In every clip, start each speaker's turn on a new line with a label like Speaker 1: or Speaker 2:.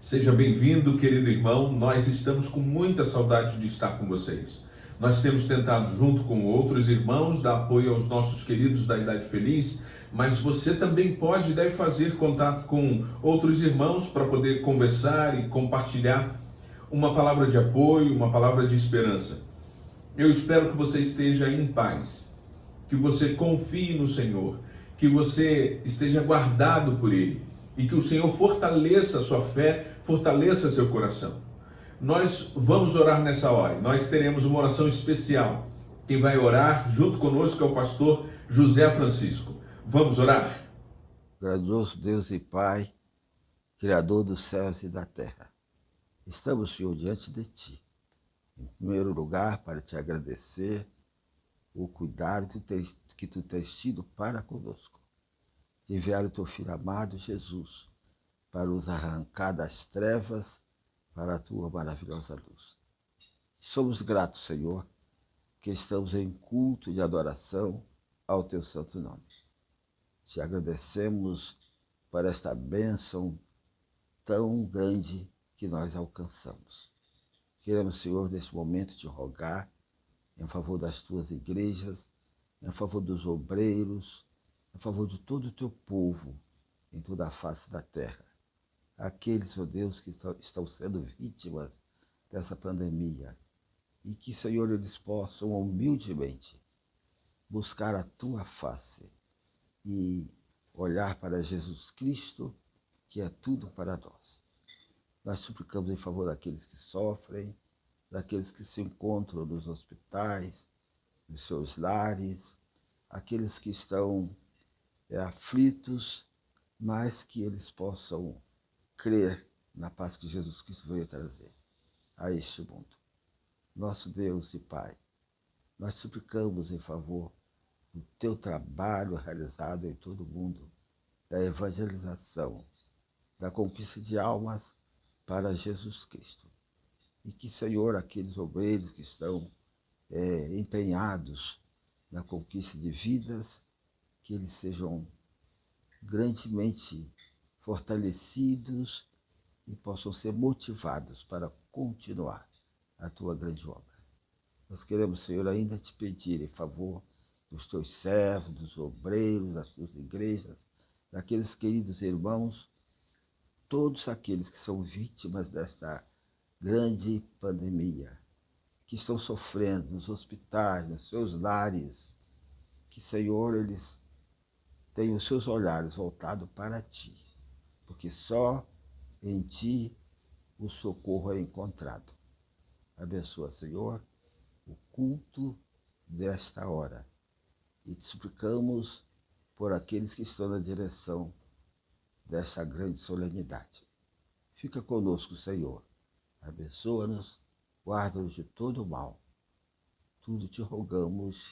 Speaker 1: Seja bem-vindo, querido irmão. Nós estamos com muita saudade de estar com vocês. Nós temos tentado, junto com outros irmãos, dar apoio aos nossos queridos da Idade Feliz, mas você também pode e deve fazer contato com outros irmãos para poder conversar e compartilhar uma palavra de apoio, uma palavra de esperança. Eu espero que você esteja em paz, que você confie no Senhor, que você esteja guardado por Ele e que o Senhor fortaleça a sua fé, fortaleça seu coração. Nós vamos orar nessa hora. Nós teremos uma oração especial. Quem vai orar junto conosco é o pastor José Francisco. Vamos orar?
Speaker 2: Grandioso Deus e Pai, Criador dos céus e da terra, estamos, Senhor, diante de Ti. Em primeiro lugar, para Te agradecer o cuidado que Tu tens tido para conosco. De enviar o Teu Filho amado, Jesus, para nos arrancar das trevas para a Tua maravilhosa luz. Somos gratos, Senhor, que estamos em culto de adoração ao Teu santo nome. Te agradecemos por esta bênção tão grande que nós alcançamos. Queremos, Senhor, nesse momento te rogar em favor das Tuas igrejas, em favor dos obreiros, em favor de todo o Teu povo em toda a face da terra. Aqueles, ó Deus, que estão sendo vítimas dessa pandemia e que, Senhor, eles possam humildemente buscar a Tua face e olhar para Jesus Cristo, que é tudo para nós. Nós suplicamos em favor daqueles que sofrem, daqueles que se encontram nos hospitais, nos seus lares, aqueles que estão aflitos, mas que eles possam crer na paz que Jesus Cristo veio trazer a este mundo. Nosso Deus e Pai, nós suplicamos em favor do Teu trabalho realizado em todo o mundo, da evangelização, da conquista de almas para Jesus Cristo. E que, Senhor, aqueles obreiros que estão empenhados na conquista de vidas, que eles sejam grandemente fortalecidos e possam ser motivados para continuar a Tua grande obra. Nós queremos, Senhor, ainda Te pedir em favor dos Teus servos, dos obreiros, das Tuas igrejas, daqueles queridos irmãos, todos aqueles que são vítimas desta grande pandemia, que estão sofrendo nos hospitais, nos seus lares, que, Senhor, eles tenham os seus olhares voltados para Ti, porque só em Ti o socorro é encontrado. Abençoa, Senhor, o culto desta hora e Te suplicamos por aqueles que estão na direção dessa grande solenidade. Fica conosco, Senhor. Abençoa-nos, guarda-nos de todo o mal. Tudo Te rogamos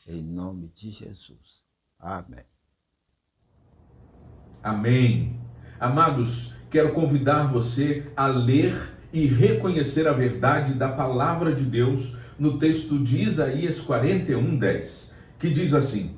Speaker 2: em nome de Jesus. Amém.
Speaker 1: Amém. Amados, quero convidar você a ler e reconhecer a verdade da palavra de Deus no texto de Isaías 41:10, que diz assim: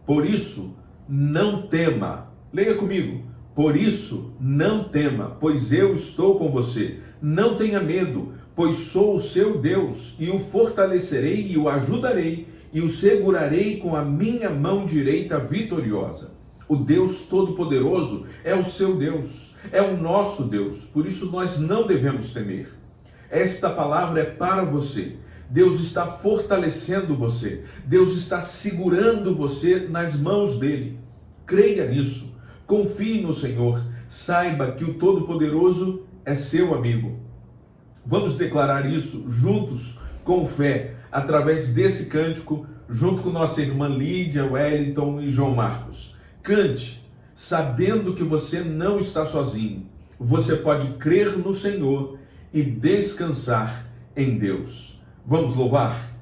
Speaker 1: Por isso, não tema. Leia comigo. Por isso, não tema, pois eu estou com você. Não tenha medo, pois sou o seu Deus, e o fortalecerei e o ajudarei, e o segurarei com a minha mão direita vitoriosa. O Deus Todo-Poderoso é o seu Deus, é o nosso Deus, por isso nós não devemos temer. Esta palavra é para você. Deus está fortalecendo você, Deus está segurando você nas mãos dele. Creia nisso, confie no Senhor, saiba que o Todo-Poderoso é seu amigo. Vamos declarar isso juntos, com fé, através desse cântico, junto com nossa irmã Lídia, Wellington e João Marcos. Cante, sabendo que você não está sozinho. Você pode crer no Senhor e descansar em Deus. Vamos louvar?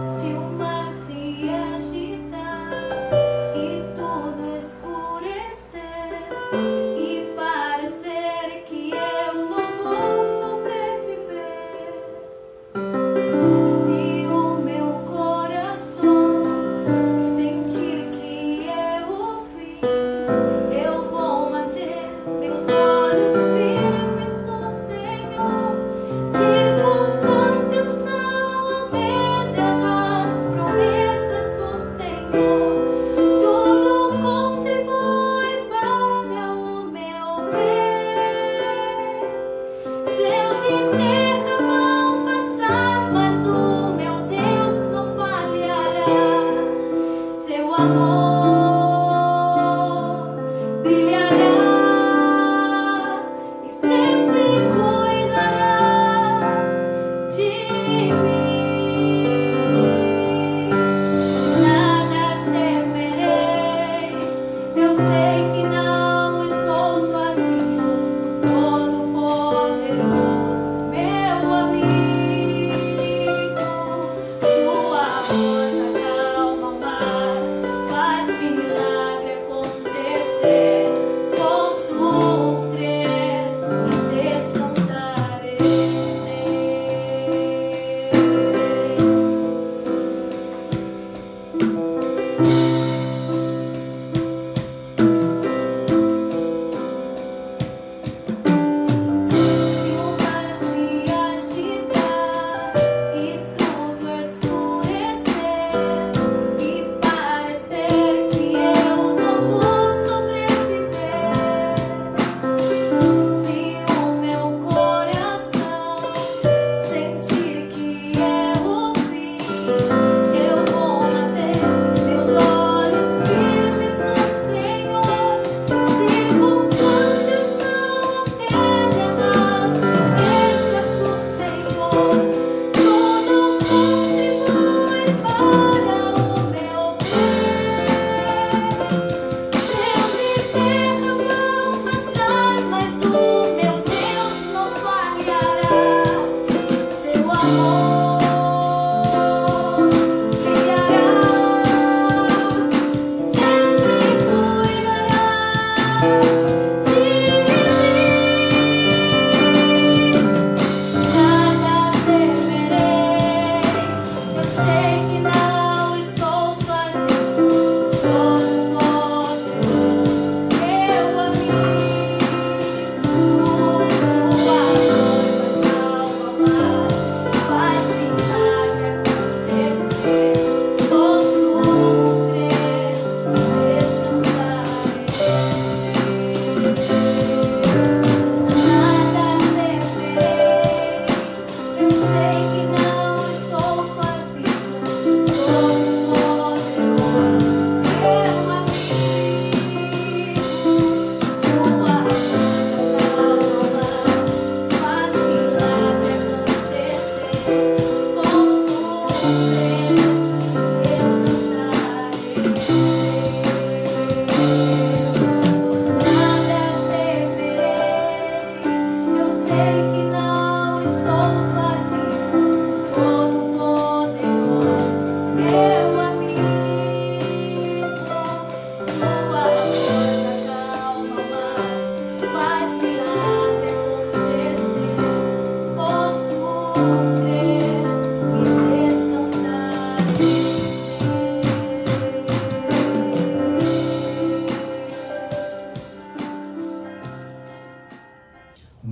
Speaker 3: Se o mar se agitar e tudo escurecer,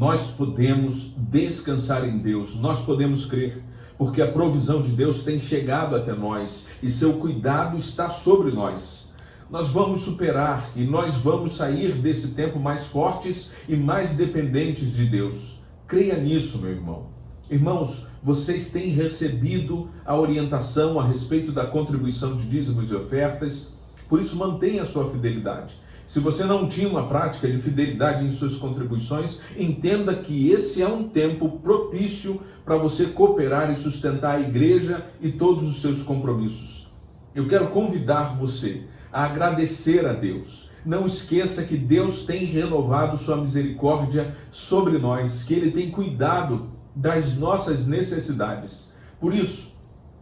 Speaker 1: nós podemos descansar em Deus, nós podemos crer, porque a provisão de Deus tem chegado até nós e seu cuidado está sobre nós. Nós vamos superar e nós vamos sair desse tempo mais fortes e mais dependentes de Deus. Creia nisso, meu irmão. Irmãos, vocês têm recebido a orientação a respeito da contribuição de dízimos e ofertas, por isso mantenha a sua fidelidade. Se você não tinha uma prática de fidelidade em suas contribuições, entenda que esse é um tempo propício para você cooperar e sustentar a igreja e todos os seus compromissos. Eu quero convidar você a agradecer a Deus. Não esqueça que Deus tem renovado sua misericórdia sobre nós, que Ele tem cuidado das nossas necessidades. Por isso,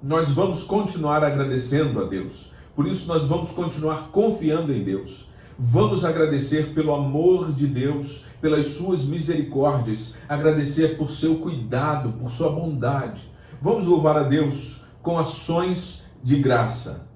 Speaker 1: nós vamos continuar agradecendo a Deus. Por isso, nós vamos continuar confiando em Deus. Vamos agradecer pelo amor de Deus, pelas suas misericórdias, agradecer por seu cuidado, por sua bondade. Vamos louvar a Deus com ações de graça.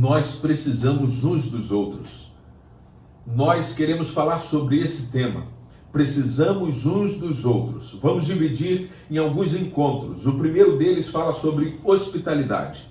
Speaker 1: Nós precisamos uns dos outros. Nós queremos falar sobre esse tema. Precisamos uns dos outros. Vamos dividir em alguns encontros. O primeiro deles fala sobre hospitalidade.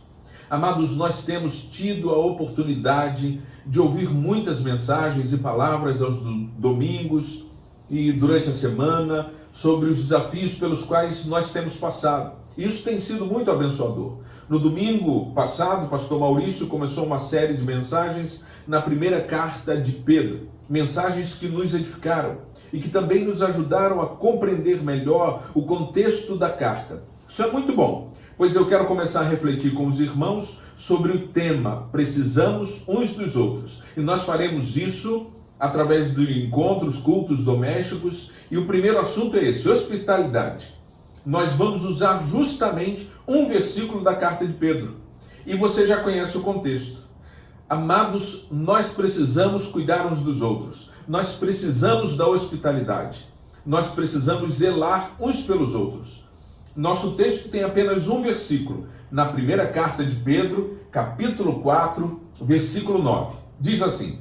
Speaker 1: Amados, nós temos tido a oportunidade de ouvir muitas mensagens e palavras aos domingos e durante a semana sobre os desafios pelos quais nós temos passado. Isso tem sido muito abençoador. No domingo passado, o pastor Maurício começou uma série de mensagens na primeira carta de Pedro, mensagens que nos edificaram. e que também nos ajudaram a compreender melhor o contexto da carta. Isso é muito bom, pois eu quero começar a refletir com os irmãos sobre o tema Precisamos uns dos outros. E nós faremos isso através de encontros, cultos domésticos, e o primeiro assunto é esse, hospitalidade. Nós vamos usar justamente um versículo da carta de Pedro. E você já conhece o contexto. Amados, nós precisamos cuidar uns dos outros. Nós precisamos da hospitalidade. Nós precisamos zelar uns pelos outros. Nosso texto tem apenas um versículo, na primeira carta de Pedro, capítulo 4, versículo 9. Diz assim: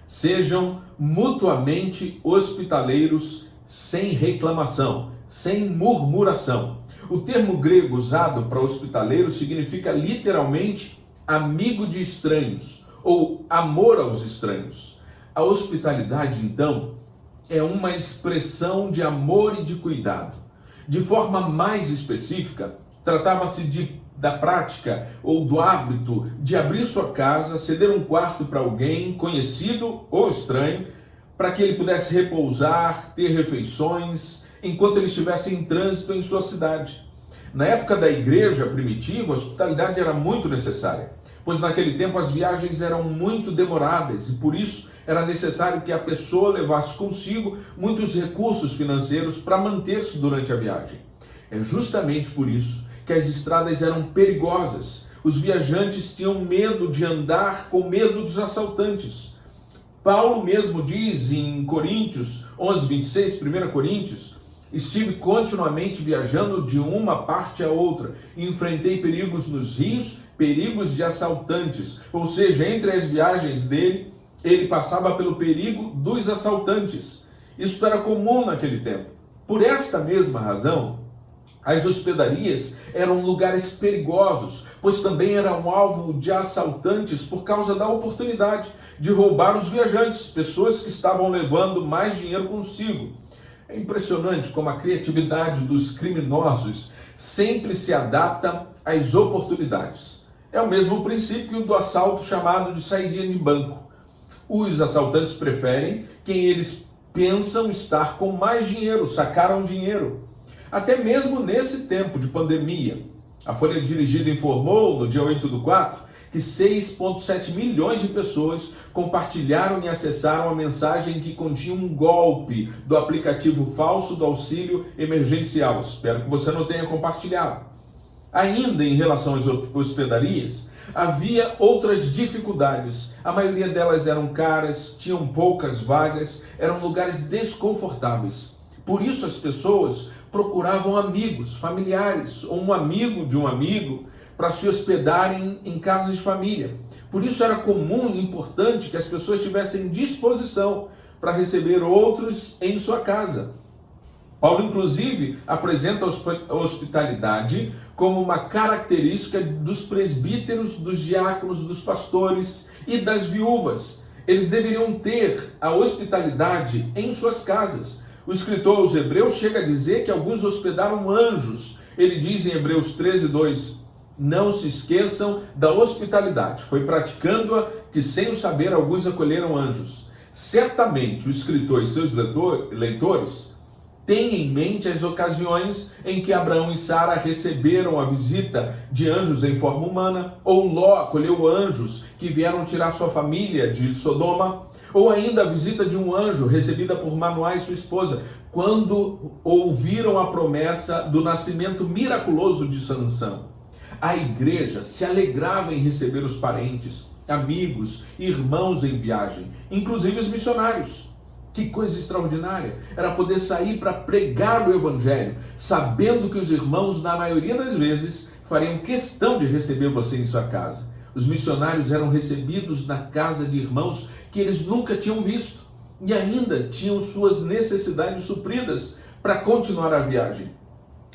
Speaker 1: sejam mutuamente hospitaleiros sem reclamação, sem murmuração. O termo grego usado para hospitaleiro significa literalmente amigo de estranhos, ou amor aos estranhos. A hospitalidade, então, é uma expressão de amor e de cuidado. De forma mais específica, tratava-se da prática ou do hábito de abrir sua casa, ceder um quarto para alguém, conhecido ou estranho, para que ele pudesse repousar, ter refeições, enquanto ele estivesse em trânsito em sua cidade. Na época da igreja primitiva, a hospitalidade era muito necessária, pois naquele tempo as viagens eram muito demoradas e por isso era necessário que a pessoa levasse consigo muitos recursos financeiros para manter-se durante a viagem. É justamente por isso que as estradas eram perigosas. Os viajantes tinham medo de andar com medo dos assaltantes. Paulo mesmo diz em Coríntios 11, 26, 1 Coríntios, estive continuamente viajando de uma parte a outra, e enfrentei perigos nos rios, perigos de assaltantes. Ou seja, entre as viagens dele, ele passava pelo perigo dos assaltantes. Isso era comum naquele tempo. Por esta mesma razão, as hospedarias eram lugares perigosos, pois também eram alvo de assaltantes por causa da oportunidade de roubar os viajantes, pessoas que estavam levando mais dinheiro consigo. É impressionante como a criatividade dos criminosos sempre se adapta às oportunidades. É o mesmo princípio do assalto chamado de saída de banco. Os assaltantes preferem quem eles pensam estar com mais dinheiro, sacaram dinheiro. Até mesmo nesse tempo de pandemia, a Folha Dirigida informou no dia 8/4 que 6,7 milhões de pessoas compartilharam e acessaram a mensagem que continha um golpe do aplicativo falso do auxílio emergencial. Espero que você não tenha compartilhado. Ainda em relação às hospedarias, havia outras dificuldades. A maioria delas eram caras, tinham poucas vagas, eram lugares desconfortáveis. Por isso as pessoas procuravam amigos, familiares, ou um amigo de um amigo, para se hospedarem em casas de família. Por isso era comum e importante que as pessoas tivessem disposição para receber outros em sua casa. Paulo, inclusive, apresenta a hospitalidade como uma característica dos presbíteros, dos diáconos, dos pastores e das viúvas. Eles deveriam ter a hospitalidade em suas casas. O escritor aos Hebreus chega a dizer que alguns hospedaram anjos. Ele diz em Hebreus 13:2, não se esqueçam da hospitalidade. Foi praticando-a que, sem o saber, alguns acolheram anjos. Certamente o escritor e seus leitores têm em mente as ocasiões em que Abraão e Sara receberam a visita de anjos em forma humana, ou Ló acolheu anjos que vieram tirar sua família de Sodoma, ou ainda a visita de um anjo recebida por Manoá e sua esposa, quando ouviram a promessa do nascimento miraculoso de Sansão. A igreja se alegrava em receber os parentes, amigos, irmãos em viagem, inclusive os missionários. Que coisa extraordinária! Era poder sair para pregar o evangelho, sabendo que os irmãos, na maioria das vezes, fariam questão de receber você em sua casa. Os missionários eram recebidos na casa de irmãos que eles nunca tinham visto e ainda tinham suas necessidades supridas para continuar a viagem.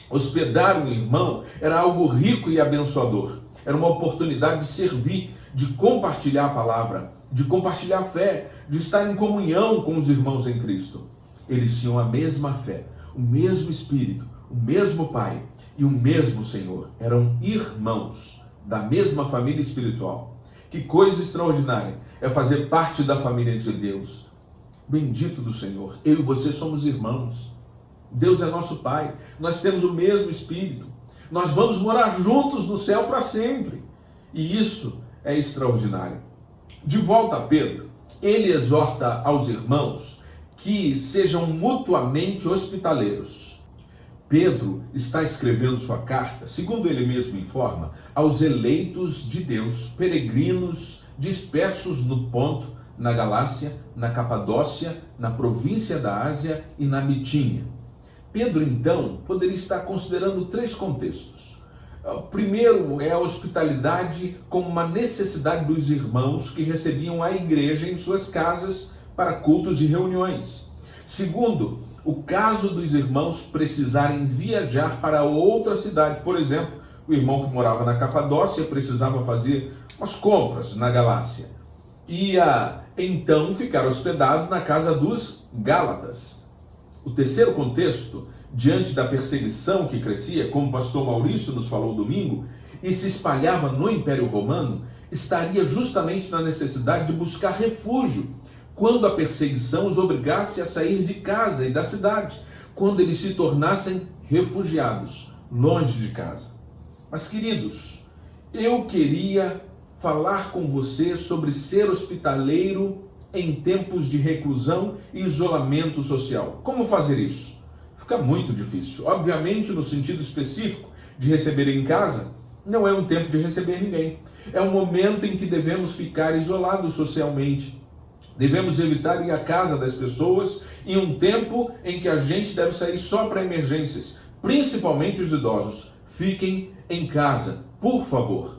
Speaker 1: Hospedar um irmão era algo rico e abençoador. Era uma oportunidade de servir, de compartilhar a palavra, de compartilhar a fé, de estar em comunhão com os irmãos em Cristo. Eles tinham a mesma fé, o mesmo Espírito, o mesmo Pai e o mesmo Senhor. Eram irmãos da mesma família espiritual. Que coisa extraordinária é fazer parte da família de Deus. Bendito do Senhor. Eu e você somos irmãos. Deus é nosso Pai. Nós temos o mesmo Espírito. Nós vamos morar juntos no céu para sempre. E isso é extraordinário. De volta a Pedro, ele exorta aos irmãos que sejam mutuamente hospitaleiros. Pedro está escrevendo sua carta, segundo ele mesmo informa, aos eleitos de Deus, peregrinos dispersos no Ponto, na Galácia, na Capadócia, na província da Ásia e na Bitínia. Pedro, então, poderia estar considerando 3 contextos. O primeiro é a hospitalidade como uma necessidade dos irmãos que recebiam a igreja em suas casas para cultos e reuniões. Segundo, o caso dos irmãos precisarem viajar para outra cidade. Por exemplo, o irmão que morava na Capadócia precisava fazer umas compras na Galácia. Ia então ficar hospedado na casa dos Gálatas. O terceiro contexto, diante da perseguição que crescia, como o pastor Maurício nos falou domingo, e se espalhava no Império Romano, estaria justamente na necessidade de buscar refúgio quando a perseguição os obrigasse a sair de casa e da cidade, quando eles se tornassem refugiados, longe de casa. Mas, queridos, eu queria falar com você sobre ser hospitaleiro em tempos de reclusão e isolamento social. Como fazer isso? Fica muito difícil. Obviamente, no sentido específico de receber em casa, não é um tempo de receber ninguém. É um momento em que devemos ficar isolados socialmente. Devemos evitar ir à casa das pessoas em um tempo em que a gente deve sair só para emergências, principalmente os idosos. Fiquem em casa, por favor.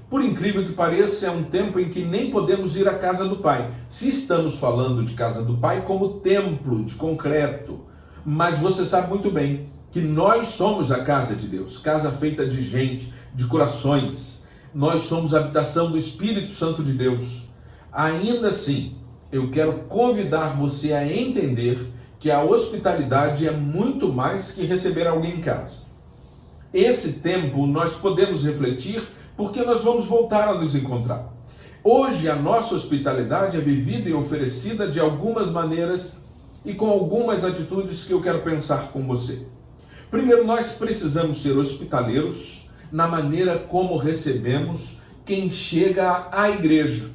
Speaker 1: Por incrível que pareça, é um tempo em que nem podemos ir à casa do Pai. Se estamos falando de casa do Pai como templo de concreto, mas você sabe muito bem que nós somos a casa de Deus, casa feita de gente, de corações. Nós somos a habitação do Espírito Santo de Deus. Ainda assim, eu quero convidar você a entender que a hospitalidade é muito mais que receber alguém em casa. Esse tempo nós podemos refletir porque nós vamos voltar a nos encontrar. Hoje a nossa hospitalidade é vivida e oferecida de algumas maneiras e com algumas atitudes que eu quero pensar com você. Primeiro, nós precisamos ser hospitaleiros na maneira como recebemos quem chega à igreja.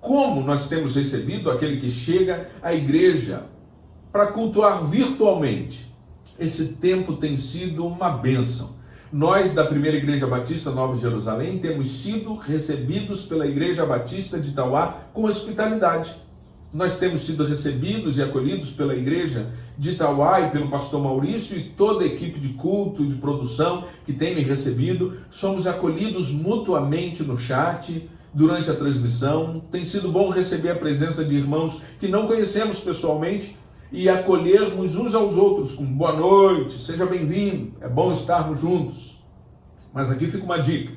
Speaker 1: Como nós temos recebido aquele que chega à igreja para cultuar virtualmente? Esse tempo tem sido uma bênção. Nós, da Primeira Igreja Batista Nova Jerusalém, temos sido recebidos pela Igreja Batista de Itauá com hospitalidade. Nós temos sido recebidos e acolhidos pela Igreja de Itauá e pelo pastor Maurício e toda a equipe de culto e de produção que tem me recebido. Somos acolhidos mutuamente no chat, durante a transmissão. Tem sido bom receber a presença de irmãos que não conhecemos pessoalmente e acolhermos uns aos outros com boa noite, seja bem-vindo, é bom estarmos juntos. Mas aqui fica uma dica: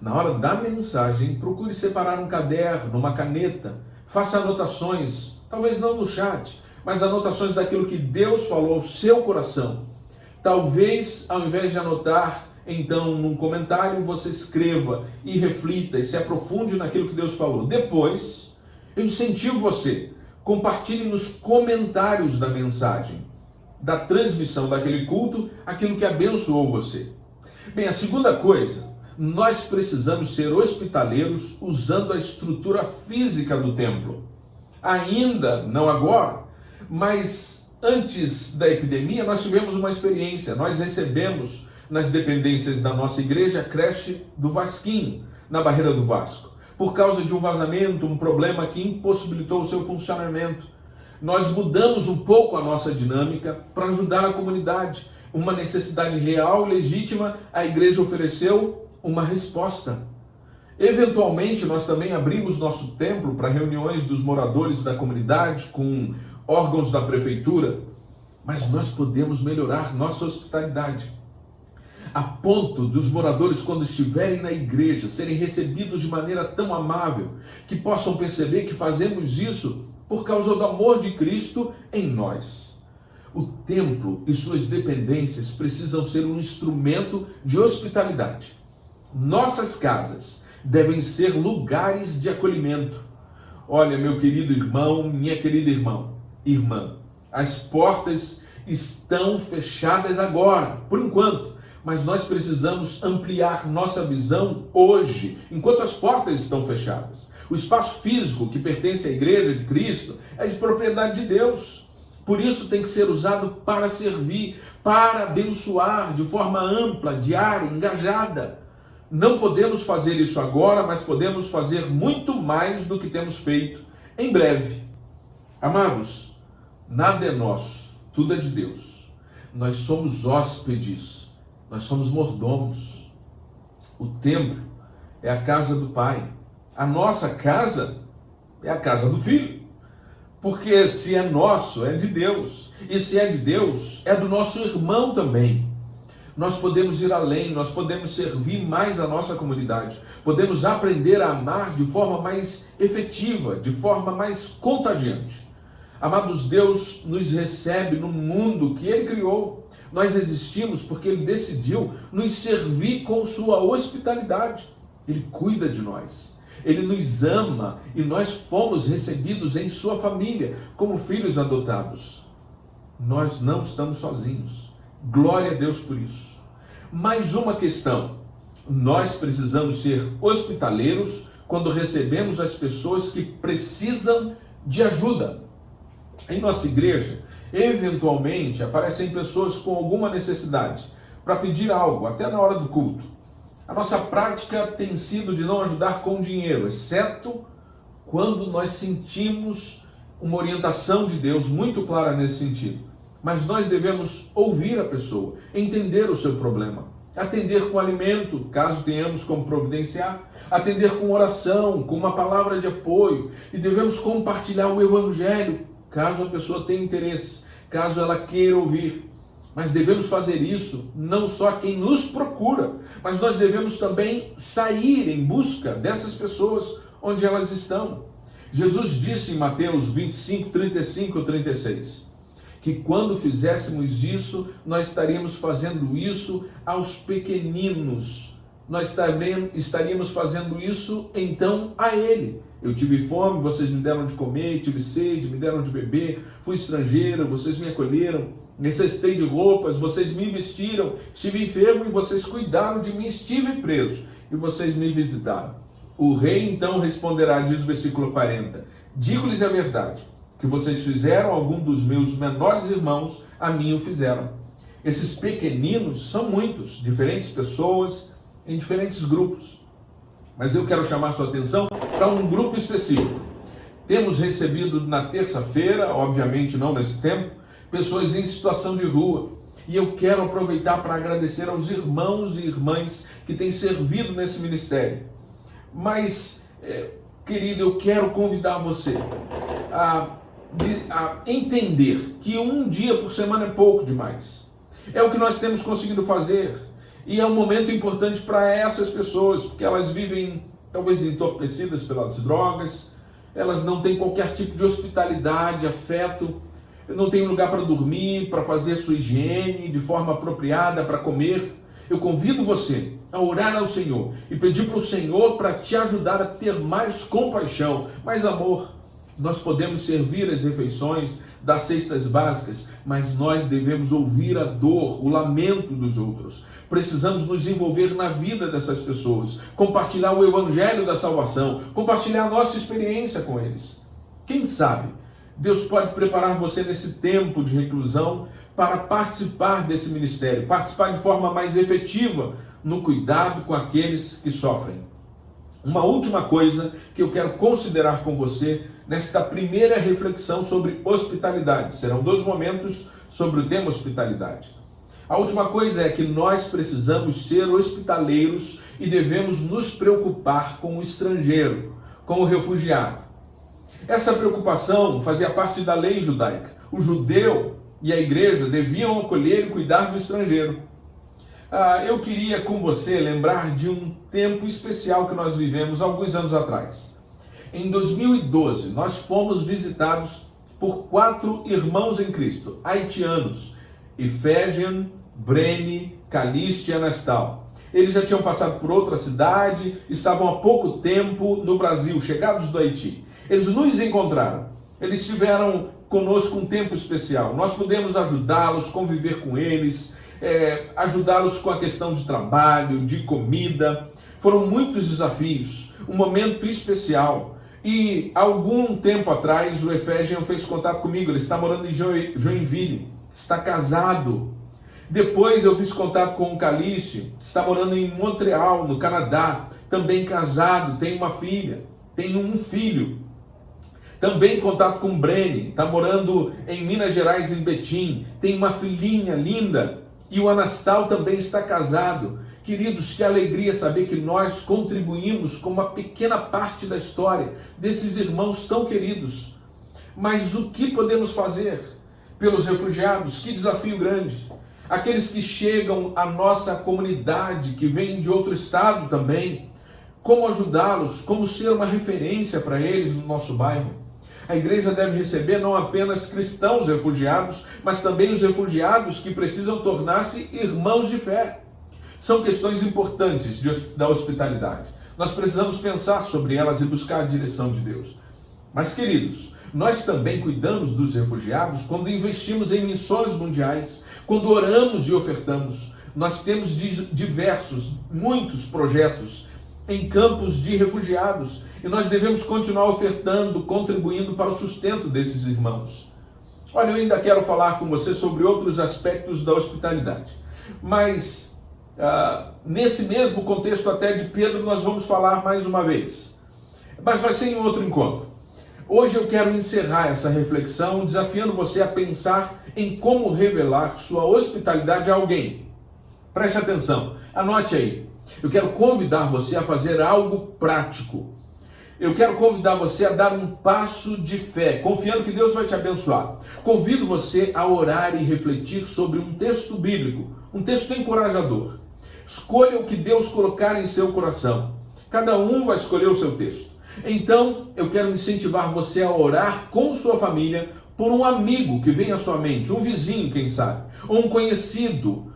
Speaker 1: na hora da mensagem, procure separar um caderno, uma caneta, faça anotações, talvez não no chat, mas anotações daquilo que Deus falou ao seu coração. Talvez, ao invés de anotar, então, num comentário, você escreva e reflita e se aprofunde naquilo que Deus falou. Depois, eu incentivo você, compartilhe nos comentários da mensagem, da transmissão daquele culto, aquilo que abençoou você. Bem, a segunda coisa, nós precisamos ser hospitaleiros usando a estrutura física do templo. Ainda, não agora, mas antes da epidemia, nós tivemos uma experiência. Nós recebemos nas dependências da nossa igreja a creche do Vasquinho, na Barreira do Vasco, por causa de um vazamento, um problema que impossibilitou o seu funcionamento. Nós mudamos um pouco a nossa dinâmica para ajudar a comunidade. Uma necessidade real e legítima, a igreja ofereceu uma resposta. Eventualmente, nós também abrimos nosso templo para reuniões dos moradores da comunidade, com órgãos da prefeitura, mas nós podemos melhorar nossa hospitalidade, a ponto dos moradores, quando estiverem na igreja, serem recebidos de maneira tão amável, que possam perceber que fazemos isso por causa do amor de Cristo em nós. O templo e suas dependências precisam ser um instrumento de hospitalidade. Nossas casas devem ser lugares de acolhimento. Olha, meu querido irmão, minha querida irmã, irmã. As portas estão fechadas agora, por enquanto, mas nós precisamos ampliar nossa visão hoje, enquanto as portas estão fechadas. O espaço físico que pertence à Igreja de Cristo é de propriedade de Deus. Por isso tem que ser usado para servir, para abençoar de forma ampla, diária, engajada. Não podemos fazer isso agora, mas podemos fazer muito mais do que temos feito em breve. Amados, nada é nosso, tudo é de Deus. Nós somos hóspedes, nós somos mordomos. O templo é a casa do Pai. A nossa casa é a casa do Filho. Porque se é nosso, é de Deus. E se é de Deus, é do nosso irmão também. Nós podemos ir além, nós podemos servir mais a nossa comunidade. Podemos aprender a amar de forma mais efetiva, de forma mais contagiante. Amados, Deus nos recebe no mundo que Ele criou. Nós existimos porque Ele decidiu nos servir com sua hospitalidade. Ele cuida de nós. Ele nos ama e nós fomos recebidos em sua família como filhos adotados. Nós não estamos sozinhos. Glória a Deus por isso. Mais uma questão. Nós precisamos ser hospitaleiros quando recebemos as pessoas que precisam de ajuda. Em nossa igreja, eventualmente aparecem pessoas com alguma necessidade para pedir algo, até na hora do culto. A nossa prática tem sido de não ajudar com dinheiro, exceto quando nós sentimos uma orientação de Deus muito clara nesse sentido. Mas nós devemos ouvir a pessoa, entender o seu problema, atender com alimento, caso tenhamos como providenciar, atender com oração, com uma palavra de apoio, e devemos compartilhar o Evangelho, caso a pessoa tenha interesse, caso ela queira ouvir. Mas devemos fazer isso não só quem nos procura, mas nós devemos também sair em busca dessas pessoas onde elas estão. Jesus disse em Mateus 25, 35 e 36, que quando fizéssemos isso, nós estaríamos fazendo isso aos pequeninos. Nós também estaríamos fazendo isso então a Ele. Eu tive fome, vocês me deram de comer, tive sede, me deram de beber, fui estrangeiro, vocês me acolheram, necessitei de roupas, vocês me vestiram, estive enfermo e vocês cuidaram de mim, estive preso e vocês me visitaram. O rei então responderá, diz o versículo 40, digo-lhes a verdade, que vocês fizeram algum dos meus menores irmãos, a mim o fizeram. Esses pequeninos são muitos, diferentes pessoas, em diferentes grupos. Mas eu quero chamar sua atenção para um grupo específico. Temos recebido na terça-feira, obviamente não nesse tempo, pessoas em situação de rua. E eu quero aproveitar para agradecer aos irmãos e irmãs que têm servido nesse ministério. Mas, querido, eu quero convidar você a entender que um dia por semana é pouco demais. É o que nós temos conseguido fazer. E é um momento importante para essas pessoas, porque elas vivem talvez entorpecidas pelas drogas, elas não têm qualquer tipo de hospitalidade, afeto, não têm lugar para dormir, para fazer sua higiene de forma apropriada, para comer. Eu convido você a orar ao Senhor e pedir para o Senhor para te ajudar a ter mais compaixão, mais amor. Nós podemos servir as refeições das cestas básicas, mas nós devemos ouvir a dor, o lamento dos outros. Precisamos nos envolver na vida dessas pessoas, compartilhar o evangelho da salvação, compartilhar a nossa experiência com eles. Quem sabe, Deus pode preparar você nesse tempo de reclusão para participar desse ministério, participar de forma mais efetiva no cuidado com aqueles que sofrem. Uma última coisa que eu quero considerar com você nesta primeira reflexão sobre hospitalidade. Serão 2 momentos sobre o tema hospitalidade. A última coisa é que nós precisamos ser hospitaleiros e devemos nos preocupar com o estrangeiro, com o refugiado. Essa preocupação fazia parte da lei judaica. O judeu e a igreja deviam acolher e cuidar do estrangeiro. Eu queria com você lembrar de um tempo especial que nós vivemos alguns anos atrás. Em 2012, nós fomos visitados por 4 irmãos em Cristo, haitianos, Efégian, Brene, Caliste e Anastal. Eles já tinham passado por outra cidade, estavam há pouco tempo no Brasil, chegados do Haiti. Eles nos encontraram. Eles tiveram conosco um tempo especial. Nós podemos ajudá-los, conviver com eles, ajudá-los com a questão de trabalho, de comida. Foram muitos desafios, um momento especial. E algum tempo atrás o Efésian fez contato comigo, ele está morando em Joinville, está casado. Depois eu fiz contato com o Calice, está morando em Montreal, no Canadá, também casado, tem uma filha, tem um filho. Também contato com o Brene, está morando em Minas Gerais, em Betim, tem uma filhinha linda. E o Anastal também está casado. Queridos, que alegria saber que nós contribuímos com uma pequena parte da história desses irmãos tão queridos. Mas o que podemos fazer pelos refugiados? Que desafio grande! Aqueles que chegam à nossa comunidade, que vêm de outro estado também, como ajudá-los, como ser uma referência para eles no nosso bairro. A igreja deve receber não apenas cristãos refugiados, mas também os refugiados que precisam tornar-se irmãos de fé. São questões importantes da hospitalidade. Nós precisamos pensar sobre elas e buscar a direção de Deus. Mas, queridos, nós também cuidamos dos refugiados quando investimos em missões mundiais, quando oramos e ofertamos. Nós temos muitos projetos em campos de refugiados e nós devemos continuar ofertando, contribuindo para o sustento desses irmãos. Olha, eu ainda quero falar com você sobre outros aspectos da hospitalidade, mas nesse mesmo contexto até de Pedro nós vamos falar mais uma vez, mas vai ser em outro encontro. Hoje eu quero encerrar essa reflexão desafiando você a pensar em como revelar sua hospitalidade a alguém. Preste atenção, anote aí. Eu quero convidar você a fazer algo prático. Eu quero convidar você a dar um passo de fé, confiando que Deus vai te abençoar. Convido você a orar e refletir sobre um texto bíblico, um texto encorajador. Escolha o que Deus colocar em seu coração. Cada um vai escolher o seu texto. Então, eu quero incentivar você a orar com sua família por um amigo que vem à sua mente, um vizinho, quem sabe, ou um conhecido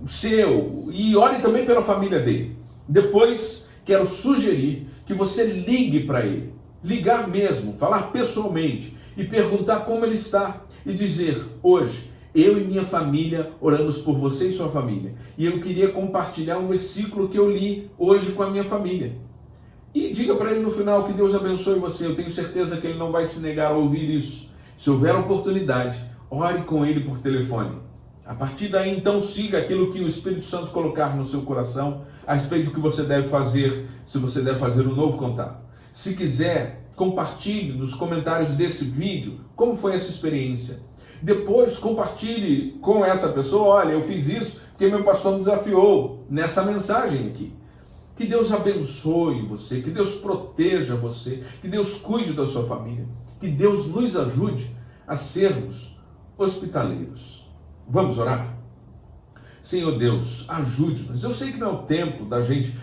Speaker 1: seu, e ore também pela família dele. Depois, quero sugerir que você ligue para ele, ligar mesmo, falar pessoalmente e perguntar como ele está e dizer: hoje, eu e minha família oramos por você e sua família, e eu queria compartilhar um versículo que eu li hoje com a minha família. E diga para ele no final que Deus abençoe você. Eu tenho certeza que ele não vai se negar a ouvir isso. Se houver oportunidade, ore com ele por telefone. A partir daí, então, siga aquilo que o Espírito Santo colocar no seu coração a respeito do que você deve fazer, se você deve fazer um novo contato. Se quiser, compartilhe nos comentários desse vídeo como foi essa experiência. Depois, compartilhe com essa pessoa: olha, eu fiz isso porque meu pastor me desafiou nessa mensagem aqui. Que Deus abençoe você, que Deus proteja você, que Deus cuide da sua família, que Deus nos ajude a sermos hospitaleiros. Vamos orar? Senhor Deus, ajude-nos. Eu sei que não é o tempo da gente,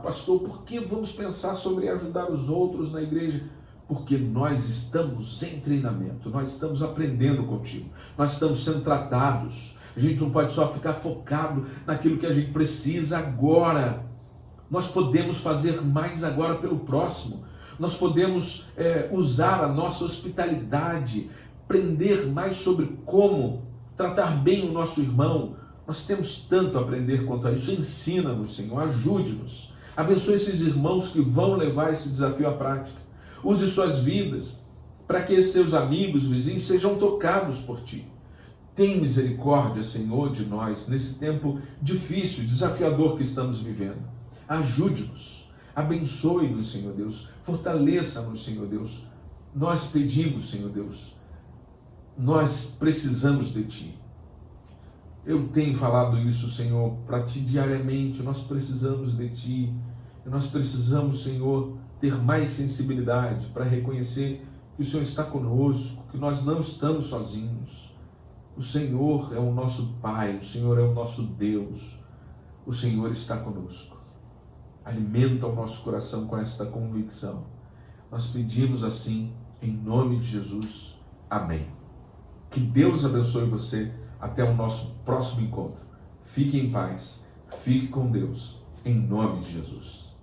Speaker 1: pastor, por que vamos pensar sobre ajudar os outros na igreja? Porque nós estamos em treinamento, nós estamos aprendendo contigo, nós estamos sendo tratados. A gente não pode só ficar focado naquilo que a gente precisa agora. Nós podemos fazer mais agora pelo próximo. Nós podemos usar a nossa hospitalidade, aprender mais sobre como tratar bem o nosso irmão. Nós temos tanto a aprender quanto a isso. Ensina-nos, Senhor, ajude-nos. Abençoe esses irmãos que vão levar esse desafio à prática. Use suas vidas para que esses seus amigos, vizinhos, sejam tocados por Ti. Tem misericórdia, Senhor, de nós, nesse tempo difícil, desafiador que estamos vivendo. Ajude-nos, abençoe-nos, Senhor Deus, fortaleça-nos, Senhor Deus. Nós pedimos, Senhor Deus, nós precisamos de Ti. Eu tenho falado isso, Senhor, para Ti diariamente. Nós precisamos de Ti. Nós precisamos, Senhor, ter mais sensibilidade para reconhecer que o Senhor está conosco, que nós não estamos sozinhos. O Senhor é o nosso Pai, o Senhor é o nosso Deus. O Senhor está conosco. Alimenta o nosso coração com esta convicção. Nós pedimos assim, em nome de Jesus. Amém. Que Deus abençoe você. Até o nosso próximo encontro. Fique em paz. Fique com Deus. Em nome de Jesus.